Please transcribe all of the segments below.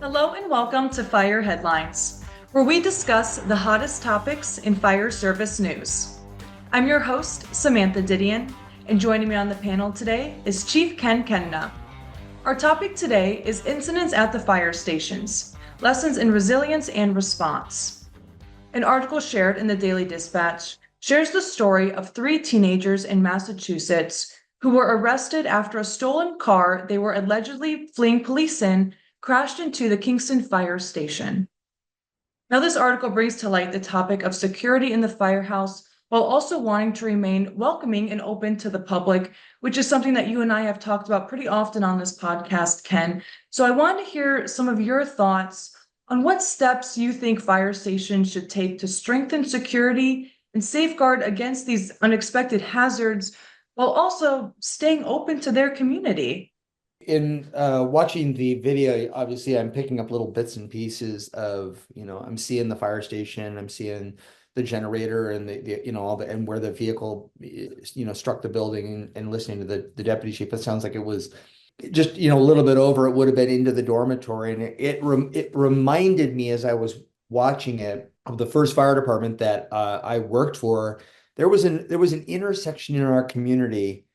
Hello and welcome to Fire Headlines, where we discuss the hottest topics in fire service news. I'm your host, Samantha Didion, and joining me on the panel today is Chief Kehmna. Our topic today is incidents at the fire stations, lessons in resilience and response. An article shared in the Daily Dispatch shares the story of three teenagers in Massachusetts who were arrested after a stolen car they were allegedly fleeing police in crashed into the Kingston fire station. Now, this article brings to light the topic of security in the firehouse while also wanting to remain welcoming and open to the public, which is something that you and I have talked about pretty often on this podcast, Ken. So I wanted to hear some of your thoughts on what steps you think fire stations should take to strengthen security and safeguard against these unexpected hazards while also staying open to their community. In watching the video, obviously I'm picking up little bits and pieces of, I'm seeing the fire station, I'm seeing the generator and all the, and where the vehicle, struck the building, and listening to the deputy chief. It sounds like it was just, a little bit over, it would have been into the dormitory. And it reminded me, as I was watching it, of the first fire department that I worked for. There was an intersection in our community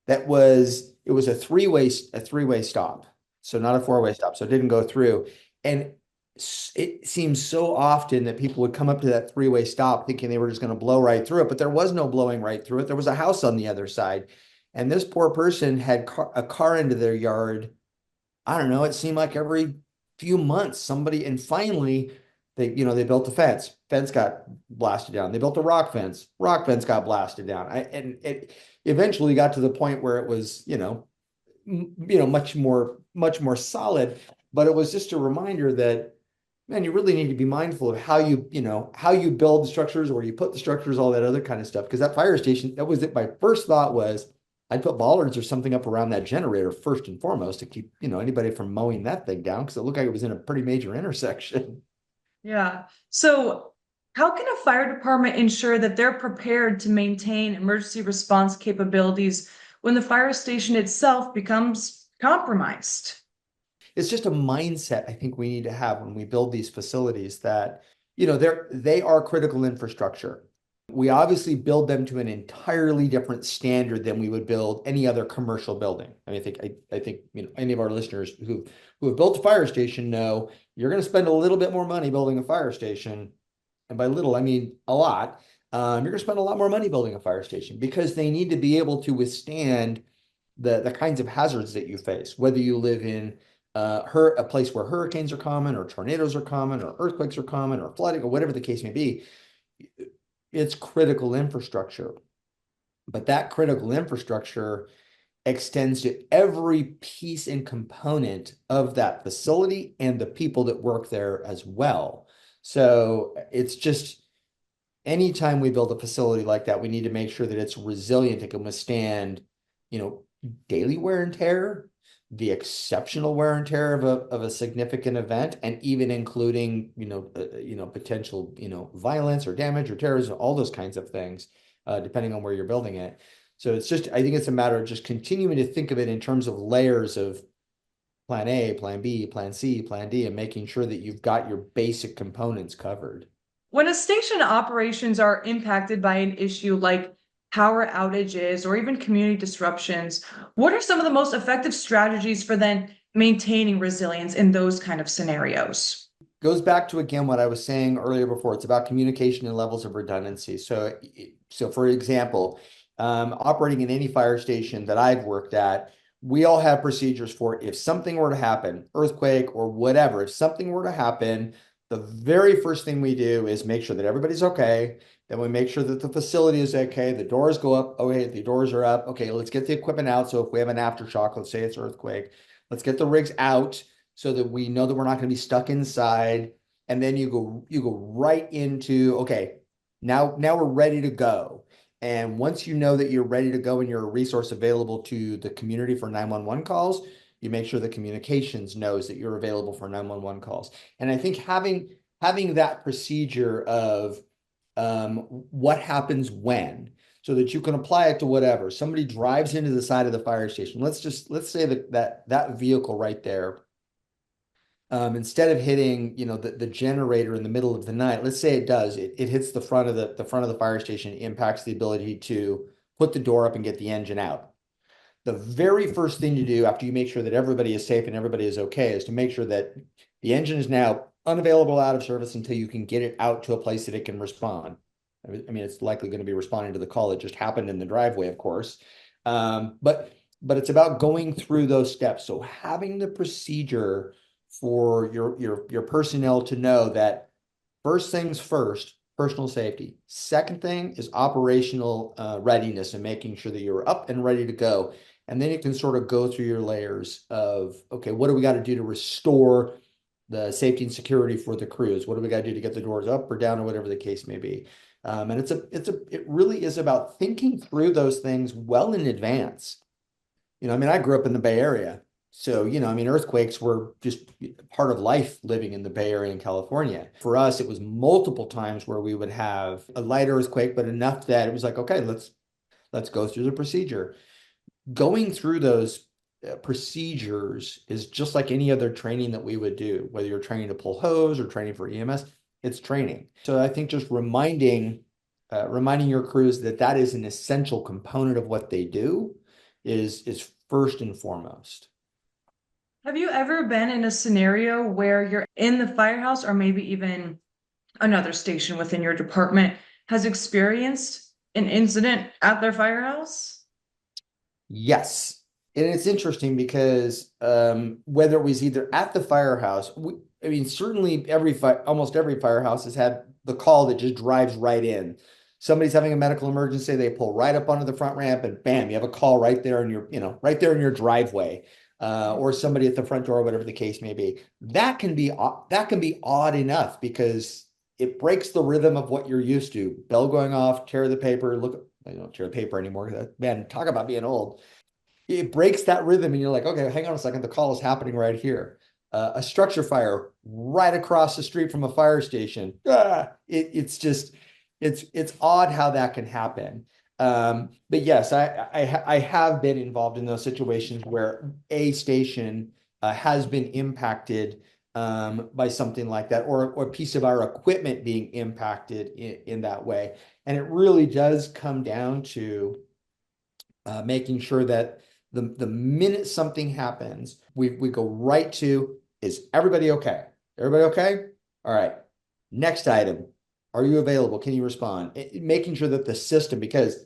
that was, it was a three-way stop. So not a four-way stop. So it didn't go through. And it seems so often that people would come up to that three-way stop thinking they were just going to blow right through it, but there was no blowing right through it. There was a house on the other side. And this poor person had a car into their yard. I don't know, it seemed like every few months somebody, and finally they built the fence got blasted down. They built a rock fence got blasted down. And it eventually got to the point where it was, much more solid. But it was just a reminder that, man, you really need to be mindful of how you build the structures, where you put the structures, all that other kind of stuff. Because that fire station, that was it. My first thought was I'd put bollards or something up around that generator first and foremost to keep, anybody from mowing that thing down, because it looked like it was in a pretty major intersection. Yeah. So, how can a fire department ensure that they're prepared to maintain emergency response capabilities when the fire station itself becomes compromised? It's just a mindset I think we need to have when we build these facilities, that, they are critical infrastructure. We obviously build them to an entirely different standard than we would build any other commercial building. I mean, I think any of our listeners who have built a fire station know you're going to spend a little bit more money building a fire station, and by little I mean a lot. You're going to spend a lot more money building a fire station, because they need to be able to withstand the kinds of hazards that you face, whether you live in a place where hurricanes are common, or tornadoes are common, or earthquakes are common, or flooding, or whatever the case may be. It's critical infrastructure. But that critical infrastructure extends to every piece and component of that facility and the people that work there as well. So it's just, anytime we build a facility like that, we need to make sure that it's resilient. It can withstand, daily wear and tear, the exceptional wear and tear of a significant event, and even including, potential, violence or damage or terrorism, all those kinds of things, depending on where you're building it. So it's just, I think it's a matter of just continuing to think of it in terms of layers of plan A, plan B, plan C, plan D, and making sure that you've got your basic components covered. When a station operations are impacted by an issue like power outages or even community disruptions, what are some of the most effective strategies for then maintaining resilience in those kind of scenarios? Goes back to, again, what I was saying earlier before. It's about communication and levels of redundancy. So for example, operating in any fire station that I've worked at, we all have procedures for, if something were to happen, earthquake or whatever, if something were to happen, the very first thing we do is make sure that everybody's okay. Then we make sure that the facility is okay. The doors go up. Okay, the doors are up. Okay, let's get the equipment out. So if we have an aftershock, let's say it's earthquake, let's get the rigs out so that we know that we're not going to be stuck inside. And then you go right into, okay, now we're ready to go. And once you know that you're ready to go and you're a resource available to the community for 911 calls, you make sure the communications knows that you're available for 911 calls. And I think having that procedure of what happens when, so that you can apply it to whatever. Somebody drives into the side of the fire station. Let's say that vehicle right there Instead of hitting, the generator in the middle of the night, let's say it does, it hits the front of the fire station, impacts the ability to put the door up and get the engine out. The very first thing to do after you make sure that everybody is safe and everybody is okay is to make sure that the engine is now unavailable, out of service until you can get it out to a place that it can respond. I mean, it's likely going to be responding to the call that just happened in the driveway, of course. But it's about going through those steps. So having the procedure for your personnel to know that first things first, personal safety. Second thing is operational readiness and making sure that you're up and ready to go. And then you can sort of go through your layers of, okay, what do we got to do to restore the safety and security for the crews? What do we got to do to get the doors up or down or whatever the case may be? And it really is about thinking through those things well in advance. I mean, I grew up in the Bay Area. So, I mean, earthquakes were just part of life living in the Bay Area in California. For us, it was multiple times where we would have a light earthquake, but enough that it was like, okay, let's go through the procedure. Going through those procedures is just like any other training that we would do, whether you're training to pull hose or training for EMS, it's training. So I think just reminding your crews that that is an essential component of what they do is first and foremost. Have you ever been in a scenario where you're in the firehouse or maybe even another station within your department has experienced an incident at their firehouse? Yes. And it's interesting because whether it was either at the firehouse, I mean, certainly almost every firehouse has had the call that just drives right in. Somebody's having a medical emergency, they pull right up onto the front ramp and bam, you have a call right there in right there in your driveway. Or somebody at the front door, whatever the case may be. That can be odd enough because it breaks the rhythm of what you're used to. Bell going off, tear the paper. Look, I don't tear the paper anymore. Man, talk about being old. It breaks that rhythm, and you're like, okay, hang on a second. The call is happening right here. A structure fire right across the street from a fire station. It's odd how that can happen. But yes, I have been involved in those situations where a station has been impacted by something like that, or a piece of our equipment being impacted in that way. And it really does come down to making sure that the minute something happens, we go right to, is everybody okay? Everybody okay? All right. Next item. Are you available? Can you respond? Making sure that the system, because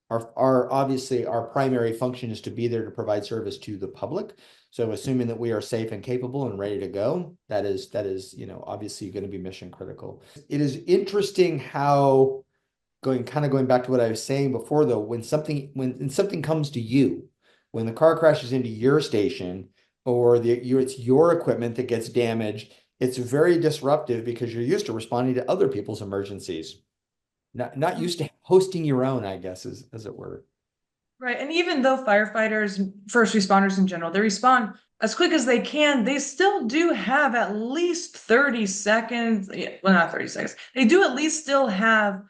obviously our primary function is to be there to provide service to the public. So assuming that we are safe and capable and ready to go, that is, obviously going to be mission critical. It is interesting how going back to what I was saying before, though, when something comes to you, when the car crashes into your station or it's your equipment that gets damaged, it's very disruptive because you're used to responding to other people's emergencies. Not used to hosting your own, I guess, as it were. Right. And even though firefighters, first responders in general, they respond as quick as they can, they still do have at least 30 seconds. Well, not 30 seconds. They do at least still have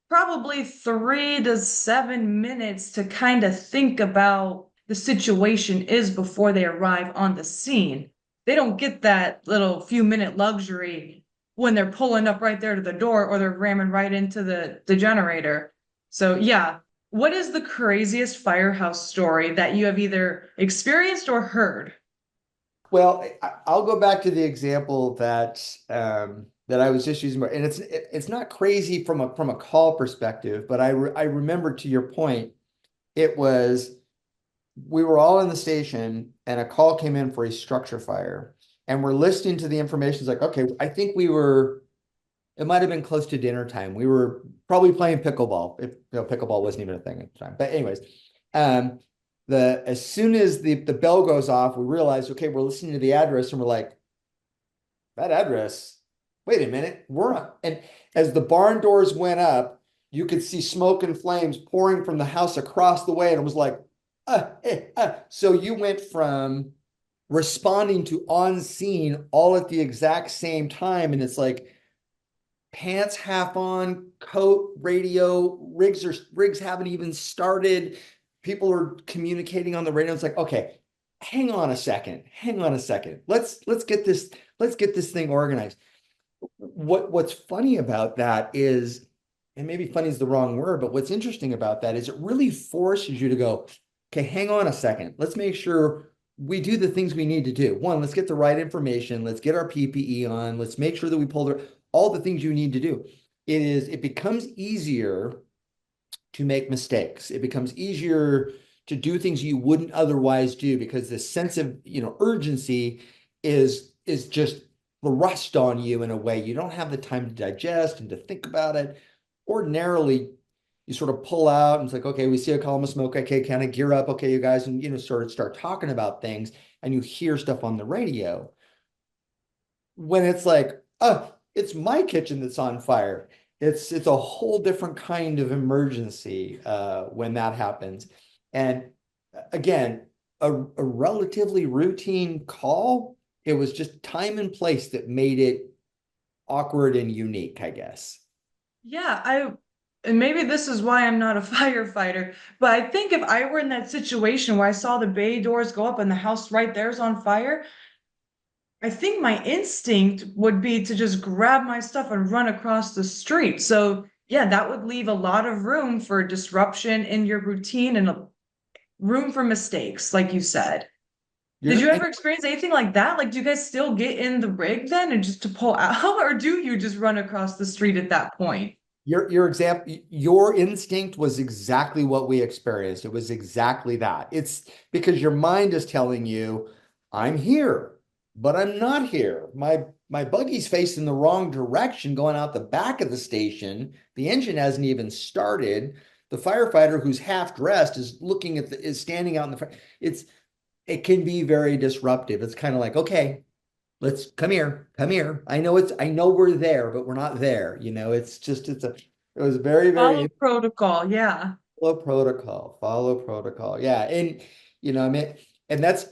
probably 3 to 7 minutes to kind of think about the situation is before they arrive on the scene. They don't get that little few minute luxury when they're pulling up right there to the door or they're ramming right into the generator. So yeah, what is the craziest firehouse story that you have either experienced or heard? Well, I'll go back to the example that I was just using, and it's not crazy from a call perspective, but I remember, to your point, it was, we were all in the station and a call came in for a structure fire, and we're listening to the information. It's like, okay, I think it might have been close to dinner time. We were probably playing pickleball. If pickleball wasn't even a thing at the time. But anyways, as soon as the bell goes off, we realize, okay, we're listening to the address, and we're like, that address, wait a minute, and as the barn doors went up, you could see smoke and flames pouring from the house across the way, and it was like, so you went from responding to on scene all at the exact same time, and it's like pants half on, coat, radio, rigs haven't even started. People are communicating on the radio. It's like, okay, hang on a second, hang on a second. Let's get this thing organized. What's funny about that is, and maybe funny is the wrong word, but what's interesting about that is it really forces you to go, okay, hang on a second. Let's make sure we do the things we need to do. One, let's get the right information. Let's get our PPE on. Let's make sure that we pull all the things you need to do. It becomes easier to make mistakes. It becomes easier to do things you wouldn't otherwise do because the sense of, urgency is just thrust on you in a way you don't have the time to digest and to think about it. Ordinarily, you sort of pull out and it's like, okay, we see a column of smoke. Okay, kind of gear up. Okay, you guys, and sort of start talking about things, and you hear stuff on the radio. When it's like, oh, it's my kitchen that's on fire. It's a whole different kind of emergency when that happens. And again, a relatively routine call. It was just time and place that made it awkward and unique, I guess. Yeah, and maybe this is why I'm not a firefighter, but I think if I were in that situation where I saw the bay doors go up and the house right there's on fire, I think my instinct would be to just grab my stuff and run across the street. So, yeah, that would leave a lot of room for disruption in your routine and a room for mistakes, like you said. Did you ever experience anything like that? Like, do you guys still get in the rig then and just to pull out, or do you just run across the street at that point? Your instinct was exactly what we experienced. It was exactly that. It's because your mind is telling you, I'm here, but I'm not here. My buggy's facing the wrong direction, going out the back of the station. The engine hasn't even started. The firefighter who's half dressed is standing out in the front. It can be very disruptive. It's kind of like, okay, let's come here. I know we're there, but we're not there. It was very, Follow very protocol, yeah. follow protocol. Yeah. And, I mean, and that's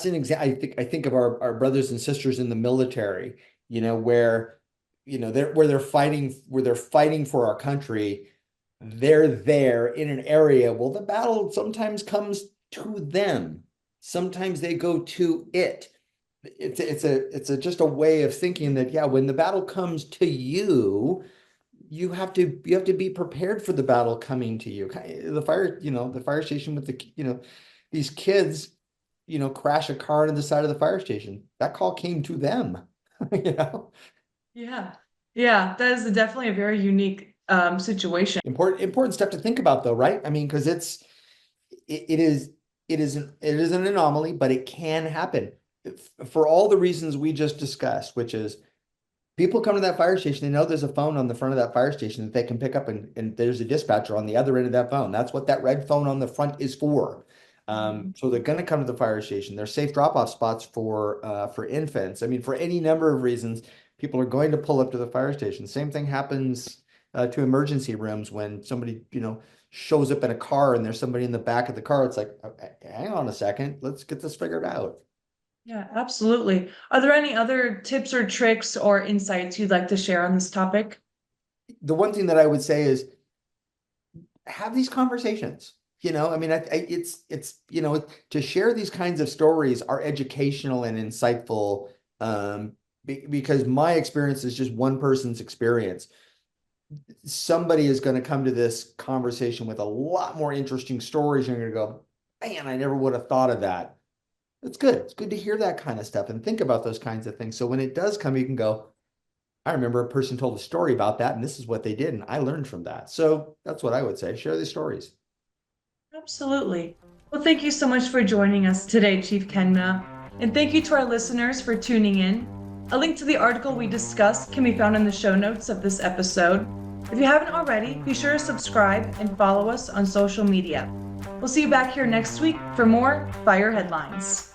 an example. I think of our brothers and sisters in the military, where, they're fighting for our country. They're there in an area. Well, the battle sometimes comes to them. Sometimes they go to it. It's just a way of thinking that, yeah, when the battle comes to you, you have to be prepared for the battle coming to you. The fire station with these kids, crash a car into the side of the fire station. That call came to them, Yeah. Yeah, that is definitely a very unique situation. Important step to think about though, right? I mean, because it is an anomaly, but it can happen for all the reasons we just discussed, which is people come to that fire station, they know there's a phone on the front of that fire station that they can pick up, and there's a dispatcher on the other end of that phone. That's what that red phone on the front is for. So they're going to come to the fire station. There's safe drop-off spots for infants. I mean, for any number of reasons, people are going to pull up to the fire station. Same thing happens to emergency rooms when somebody, shows up in a car and there's somebody in the back of the car. It's like, hang on a second, let's get this figured out. Yeah, absolutely. Are there any other tips or tricks or insights you'd like to share on this topic? The one thing that I would say is have these conversations. I mean, it's to share these kinds of stories are educational and insightful, because my experience is just one person's experience. Somebody is going to come to this conversation with a lot more interesting stories, and you're going to go, man, I never would have thought of that. It's good. It's good to hear that kind of stuff and think about those kinds of things. So when it does come, you can go, I remember a person told a story about that, and this is what they did, and I learned from that. So that's what I would say. Share these stories. Absolutely. Well, thank you so much for joining us today, Chief Kehmna. And thank you to our listeners for tuning in. A link to the article we discussed can be found in the show notes of this episode. If you haven't already, be sure to subscribe and follow us on social media. We'll see you back here next week for more Fire Headlines.